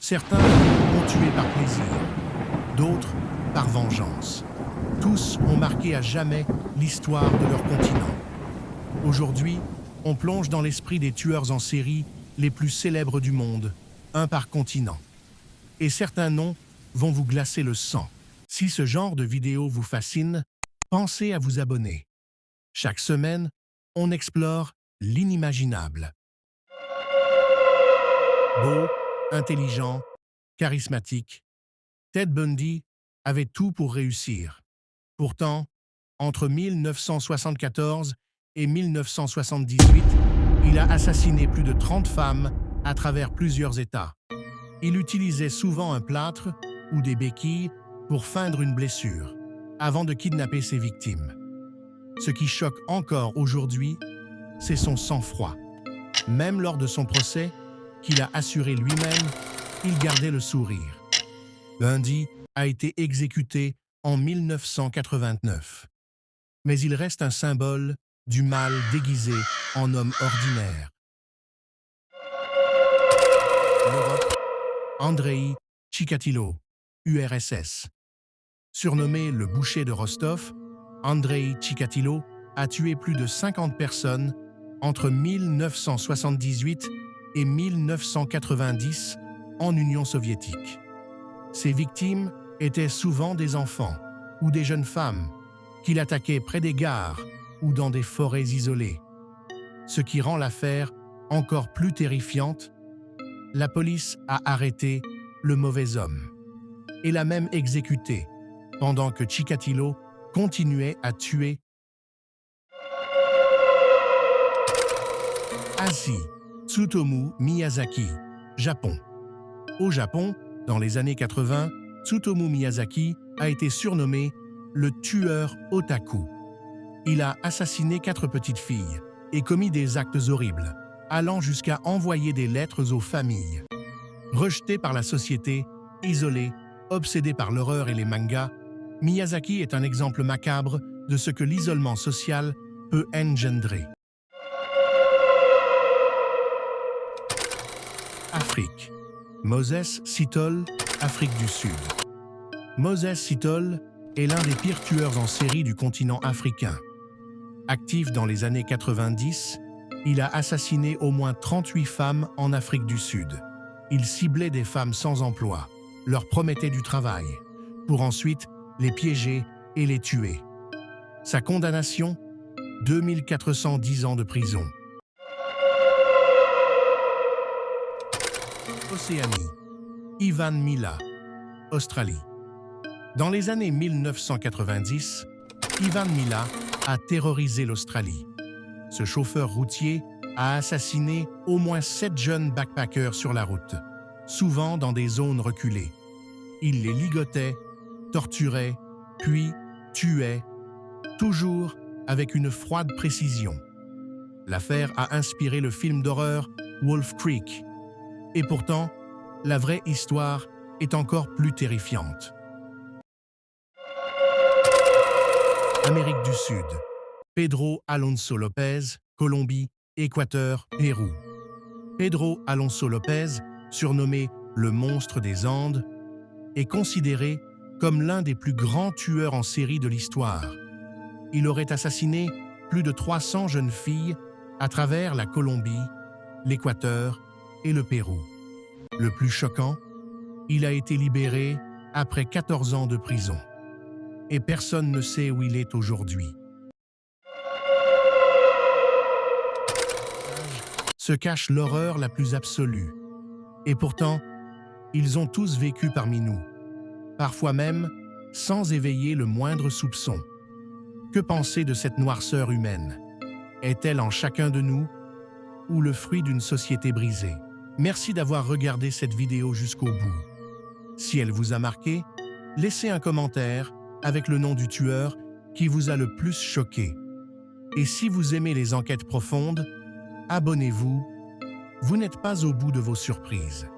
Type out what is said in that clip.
Certains ont tué par plaisir, d'autres par vengeance. Tous ont marqué à jamais l'histoire de leur continent. Aujourd'hui, on plonge dans l'esprit des tueurs en série les plus célèbres du monde, un par continent. Et certains noms vont vous glacer le sang. Si ce genre de vidéo vous fascine, pensez à vous abonner. Chaque semaine, on explore l'inimaginable. Beau, intelligent, charismatique, Ted Bundy avait tout pour réussir. Pourtant, entre 1974 et 1978, il a assassiné plus de 30 femmes à travers plusieurs États. Il utilisait souvent un plâtre ou des béquilles pour feindre une blessure, avant de kidnapper ses victimes. Ce qui choque encore aujourd'hui, c'est son sang-froid. Même lors de son procès, qu'il a assuré lui-même, il gardait le sourire. Bundy a été exécuté en 1989. Mais il reste un symbole du mal déguisé en homme ordinaire. L'Europe, Andrei Chikatilo, URSS. Surnommé le boucher de Rostov, Andrei Chikatilo a tué plus de 50 personnes entre 1978 et 1990 en Union soviétique. Ses victimes étaient souvent des enfants ou des jeunes femmes qu'il attaquait près des gares ou dans des forêts isolées. Ce qui rend l'affaire encore plus terrifiante, la police a arrêté le mauvais homme et l'a même exécuté pendant que Chikatilo continuait à tuer. Asie, Tsutomu Miyazaki, Japon. Au Japon, dans les années 80, Tsutomu Miyazaki a été surnommé le tueur otaku. Il a assassiné 4 petites filles et commis des actes horribles, allant jusqu'à envoyer des lettres aux familles. Rejeté par la société, isolé, obsédé par l'horreur et les mangas, Miyazaki est un exemple macabre de ce que l'isolement social peut engendrer. Afrique. Moses Sitole, Afrique du Sud. Moses Sitole est l'un des pires tueurs en série du continent africain. Actif dans les années 90, il a assassiné au moins 38 femmes en Afrique du Sud. Il ciblait des femmes sans emploi, leur promettait du travail, pour ensuite les piéger et les tuer. Sa condamnation, 2410 ans de prison. Océanie. Ivan Mila, Australie. Dans les années 1990, Ivan Mila a terrorisé l'Australie. Ce chauffeur routier a assassiné au moins 7 jeunes backpackers sur la route, souvent dans des zones reculées. Il les ligotait, torturait, puis tuait, toujours avec une froide précision. L'affaire a inspiré le film d'horreur Wolf Creek. Et pourtant, la vraie histoire est encore plus terrifiante. Amérique du Sud. Pedro Alonso Lopez, Colombie, Équateur, Pérou. Pedro Alonso Lopez, surnommé le monstre des Andes, est considéré comme l'un des plus grands tueurs en série de l'histoire. Il aurait assassiné plus de 300 jeunes filles à travers la Colombie, l'Équateur et le Pérou. Le plus choquant, il a été libéré après 14 ans de prison. Et personne ne sait où il est aujourd'hui. Se cache l'horreur la plus absolue. Et pourtant, ils ont tous vécu parmi nous, parfois même sans éveiller le moindre soupçon. Que penser de cette noirceur humaine? Est-elle en chacun de nous ou le fruit d'une société brisée? Merci d'avoir regardé cette vidéo jusqu'au bout. Si elle vous a marqué, laissez un commentaire avec le nom du tueur qui vous a le plus choqué. Et si vous aimez les enquêtes profondes, abonnez-vous. Vous n'êtes pas au bout de vos surprises.